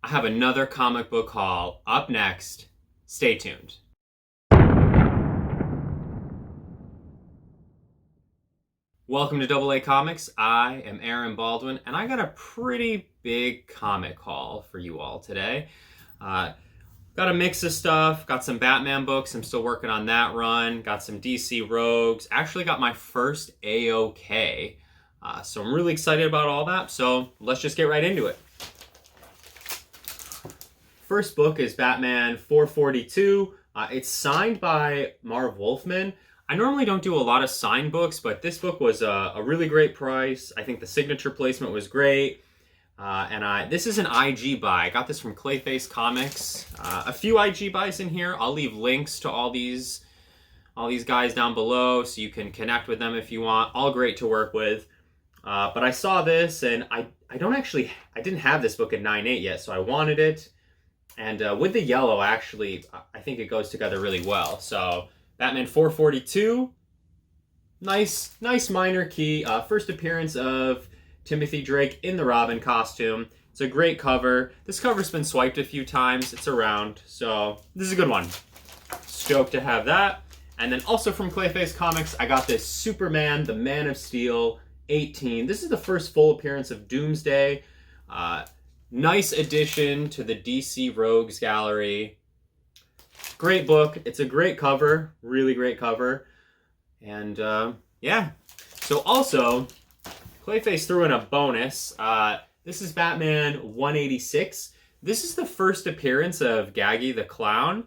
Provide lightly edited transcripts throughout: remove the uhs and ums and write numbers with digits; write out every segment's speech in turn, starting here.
I have another comic book haul up next. Stay tuned. Welcome to AA Comics. I am Aaron Baldwin, and I got a pretty big comic haul for you all today. Got a mix of stuff. Got some Batman books. I'm still working on that run. Got some DC Rogues. Actually got my first AOK. So I'm really excited about all that. So let's just get right into it. First book is Batman 442. It's signed by Marv Wolfman. I normally don't do a lot of signed books, but this book was a really great price. I think the signature placement was great. This is an IG buy. I got this from Clayface Comics. A few IG buys in here. I'll leave links to all these guys down below so you can connect with them if you want. All great to work with. But I saw this and I didn't have this book in 9.8 yet, so I wanted it. And with the yellow, actually, I think it goes together really well. So Batman 442, nice minor key. First appearance of Timothy Drake in the Robin costume. It's a great cover. This cover's been swiped a few times. It's around, so this is a good one. Stoked to have that. And then also from Clayface Comics, I got this Superman, the Man of Steel 18. This is the first full appearance of Doomsday. Nice addition to the DC Rogues gallery. Great book. It's a great cover. Really great cover. And yeah. So also, Clayface threw in a bonus. This is Batman 186. This is the first appearance of Gaggy the Clown.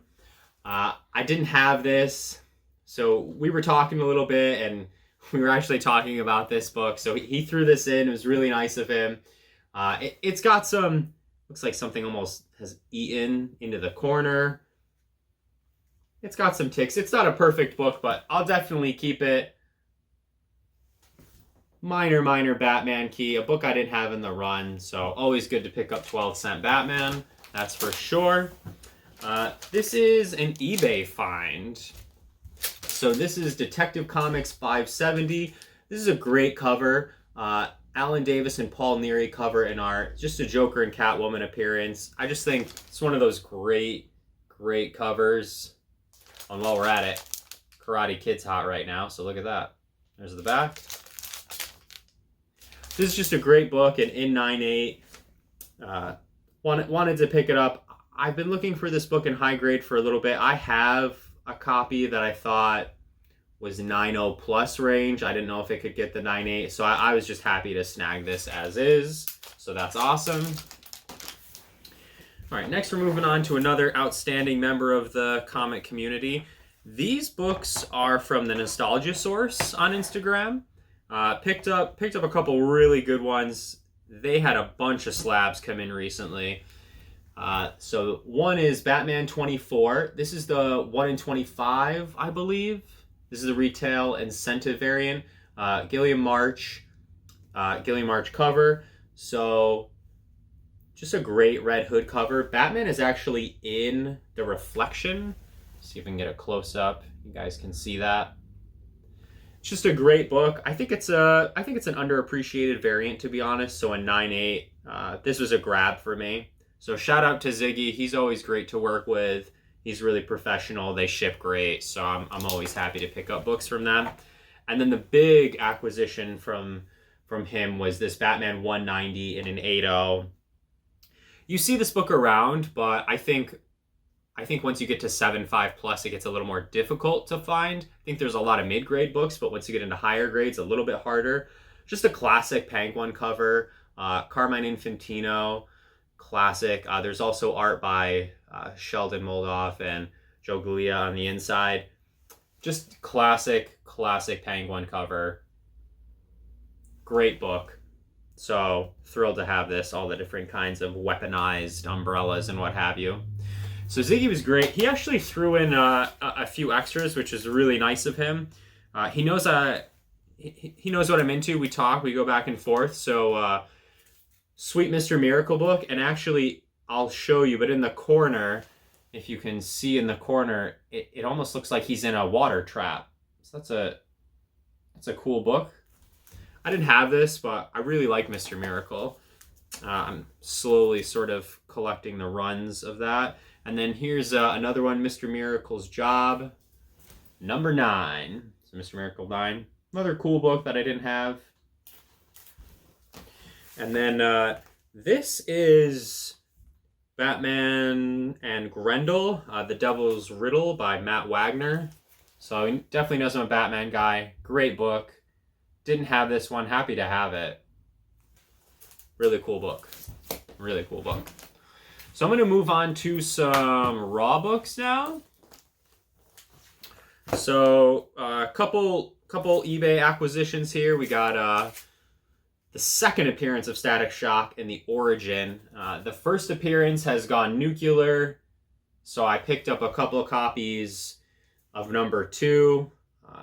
I didn't have this, so we were talking a little bit, and we were actually talking about this book. So he threw this in. It was really nice of him. It's got some, looks like something almost has eaten into the corner. It's got some ticks. It's not a perfect book, but I'll definitely keep it. Minor Batman key, a book I didn't have in the run, so always good to pick up 12-cent Batman, that's for sure. This is an eBay find. So this is Detective Comics 570. This is a great cover. Alan Davis and Paul Neary cover and art. Just a Joker and Catwoman appearance. I just think it's one of those great covers. And while we're at it, Karate Kid's hot right now, so look at that. There's the back. This is just a great book, and in 9.8, wanted to pick it up. I've been looking for this book in high grade for a little bit. I have a copy that I thought was 9.0 plus range. I didn't know if it could get the 9.8, so I was just happy to snag this as is. So that's awesome. All right, next we're moving on to another outstanding member of the comic community. These books are from the Nostalgia Source on Instagram. Picked up a couple really good ones. They had a bunch of slabs come in recently. So one is Batman 24. This is the 1 in 25, I believe. This is the retail incentive variant. Gilliam March cover. So just a great Red Hood cover. Batman is actually in the reflection. See if we can get a close up. You guys can see that. It's just a great book. I think it's an underappreciated variant, to be honest. So in 9.8, this was a grab for me. So shout out to Ziggy. He's always great to work with. He's really professional. They ship great. So I'm always happy to pick up books from them. And then the big acquisition from him was this Batman 190 in an 8.0. You see this book around, but I think once you get to 7.5 plus, it gets a little more difficult to find. I think there's a lot of mid-grade books, but once you get into higher grades, a little bit harder. Just a classic Penguin cover. Carmine Infantino, classic. There's also art by Sheldon Moldoff and Joe Gulia on the inside. Just classic Penguin cover. Great book. So thrilled to have this, all the different kinds of weaponized umbrellas and what have you. So Ziggy was great. He actually threw in a few extras, which is really nice of him. He knows what I'm into. We talk, we go back and forth. So Sweet Mr. Miracle book, and actually I'll show you, but in the corner, if you can see in the corner, it almost looks like he's in a water trap. So that's a cool book. I didn't have this, but I really like Mr. Miracle. I'm slowly sort of collecting the runs of that. And then here's another one, Mr. Miracle's Job, number 9. So Mr. Miracle 9, another cool book that I didn't have. And then this is Batman and Grendel, The Devil's Riddle by Matt Wagner. So he definitely knows I'm a Batman guy. Great book. Didn't have this one. Happy to have it. Really cool book. Really cool book. So I'm going to move on to some raw books now. So a couple eBay acquisitions here. We got the second appearance of Static Shock in the Origin. The first appearance has gone nuclear, so I picked up a couple of copies of number 2.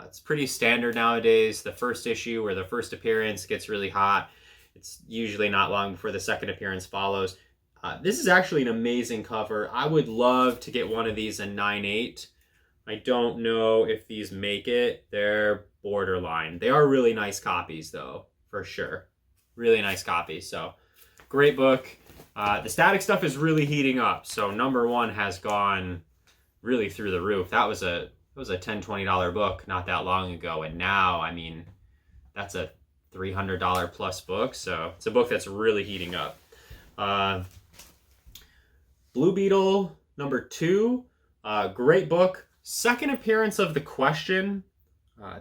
It's pretty standard nowadays. The first issue or the first appearance gets really hot. It's usually not long before the second appearance follows. This is actually an amazing cover. I would love to get one of these in 9/8. I don't know if these make it. They're borderline. They are really nice copies, though, for sure. Really nice copies. So, great book. The Static stuff is really heating up. So, number 1 has gone really through the roof. That was a $10, $20 book not that long ago. And now, I mean, that's a $300 plus book. So, it's a book that's really heating up. Blue Beetle, number 2. Great book. Second appearance of The Question.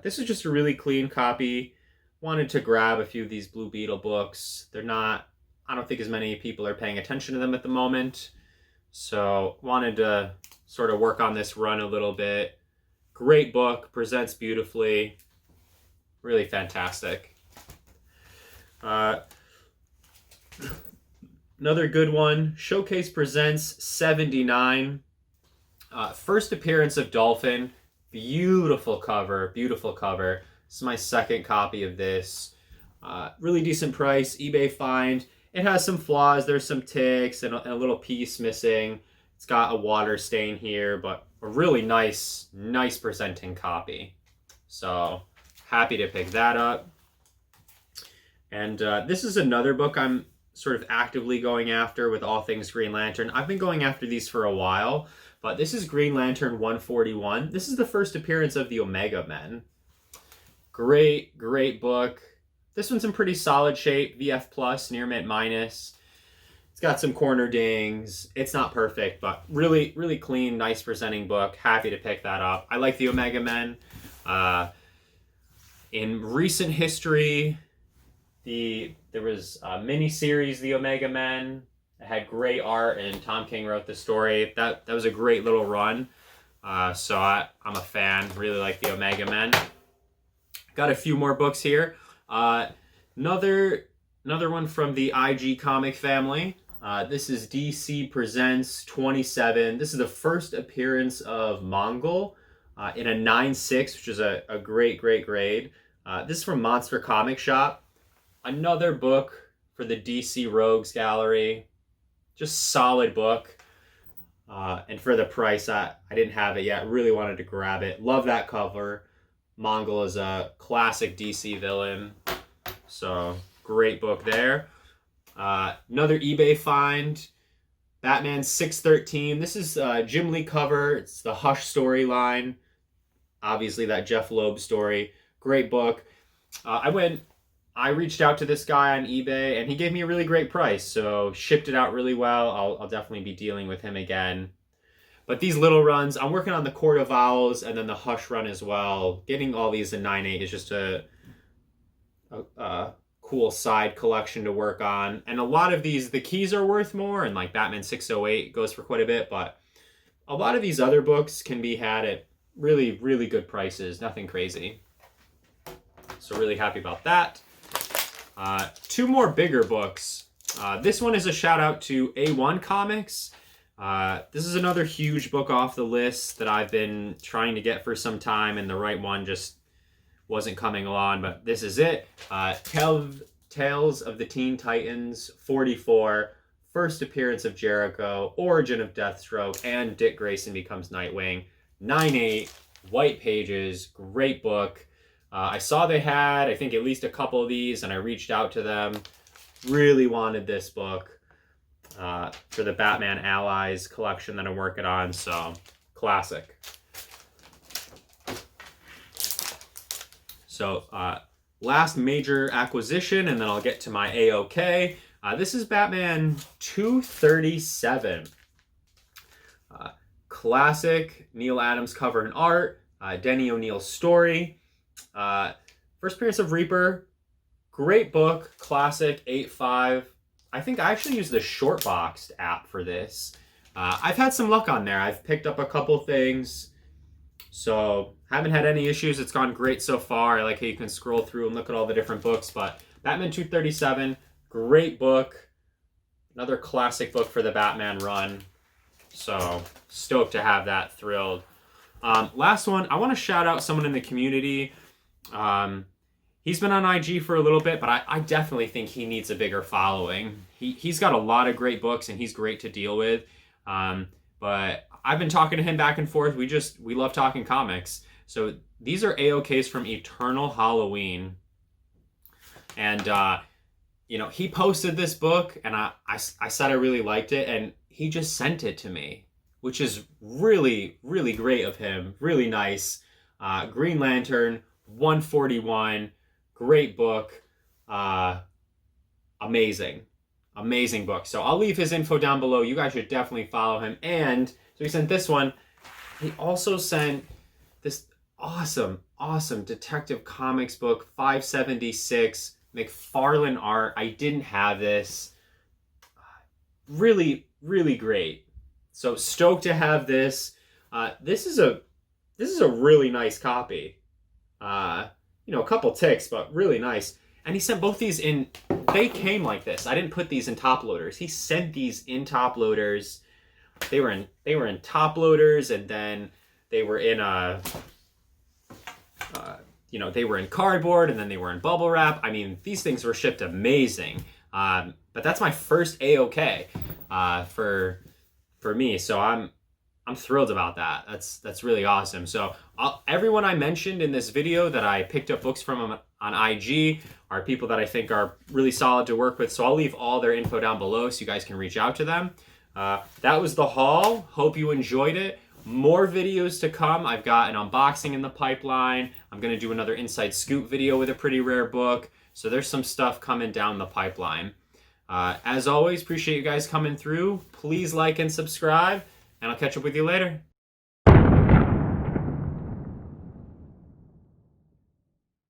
This is just a really clean copy. Wanted to grab a few of these Blue Beetle books. They're not, I don't think as many people are paying attention to them at the moment. So wanted to sort of work on this run a little bit. Great book, presents beautifully. Really fantastic. Another good one, Showcase presents 79. First appearance of Dolphin. Beautiful cover, beautiful cover. This is my second copy of this. Really decent price, eBay find. It has some flaws. There's some ticks and a little piece missing. It's got a water stain here, but a really nice presenting copy. So happy to pick that up. And this is another book I'm sort of actively going after with all things Green Lantern. I've been going after these for a while, but this is Green Lantern 141. This is the first appearance of the Omega Men. Great book. This one's in pretty solid shape. VF plus, near mint minus. It's got some corner dings. It's not perfect, but really clean, nice presenting book. Happy to pick that up. I like the Omega Men. In recent history, there was a mini-series, The Omega Men. It had great art, and Tom King wrote the story. That was a great little run. So I'm a fan. Really like the Omega Men. Got a few more books here. Another one from the IG comic family. This is DC Presents 27. This is the first appearance of Mongol in a 9/6, which is a great grade. This is from Monster Comic Shop. Another book for the DC Rogues Gallery. Just solid book. And for the price, I didn't have it yet. Really wanted to grab it. Love that cover. Mongol is a classic DC villain. So, great book there. Another eBay find. Batman 613. This is Jim Lee cover. It's the Hush storyline. Obviously, that Jeff Loeb story. Great book. I reached out to this guy on eBay, and he gave me a really great price. So, shipped it out really well. I'll definitely be dealing with him again. But these little runs, I'm working on the Court of Owls and then the Hush run as well. Getting all these in 9/8 is just a cool side collection to work on. And a lot of these, the keys are worth more, and like Batman 608 goes for quite a bit, but a lot of these other books can be had at really good prices. Nothing crazy. So really happy about that. 2 more bigger books. This one is a shout out to A1 Comics. This is another huge book off the list that I've been trying to get for some time, and the right one just wasn't coming along, but this is it. Tales of the Teen Titans 44, first appearance of Jericho, origin of Deathstroke, and Dick Grayson becomes Nightwing. 9/8, white pages, great book. I saw they had, I think, at least a couple of these, and I reached out to them. Really wanted this book for the Batman Allies collection that I'm working on, so classic. So last major acquisition, and then I'll get to my AOK. This is Batman 237. Classic Neil Adams cover and art. Denny O'Neil's story. First appearance of Reaper. Great book. Classic 8.5. I think I actually used the short boxed app for this. I've had some luck on there. I've picked up a couple things. So haven't had any issues. It's gone great so far. I like how you can scroll through and look at all the different books. But Batman 237, great book. Another classic book for the Batman run. So stoked to have that, thrilled. Last one, I want to shout out someone in the community. He's been on IG for a little bit, but I definitely think he needs a bigger following. He's got a lot of great books and he's great to deal with. But I've been talking to him back and forth. We love talking comics. So these are AOKs from Eternal Halloween. And, he posted this book and I said I really liked it and he just sent it to me, which is really, really great of him. Really nice. Green Lantern, 141. Great book. Amazing book. So I'll leave his info down below. You guys should definitely follow him. And so he sent this one. He also sent this awesome Detective Comics book, 576, McFarlane art. I didn't have this. Really, really great. So stoked to have this. This is a really nice copy. A couple ticks, but really nice. And he sent both these in, they came like this. I didn't put these in top loaders. He sent these in top loaders. They were in top loaders, and then they were in they were in cardboard, and then they were in bubble wrap. I mean, these things were shipped amazing. But that's my first AOK for me. So I'm thrilled about that. That's really awesome. So everyone I mentioned in this video that I picked up books from on IG are people that I think are really solid to work with. So I'll leave all their info down below so you guys can reach out to them. That was the haul. Hope you enjoyed it. More videos to come. I've got an unboxing in the pipeline. I'm going to do another Inside Scoop video with a pretty rare book. So there's some stuff coming down the pipeline. As always, appreciate you guys coming through. Please like and subscribe, and I'll catch up with you later.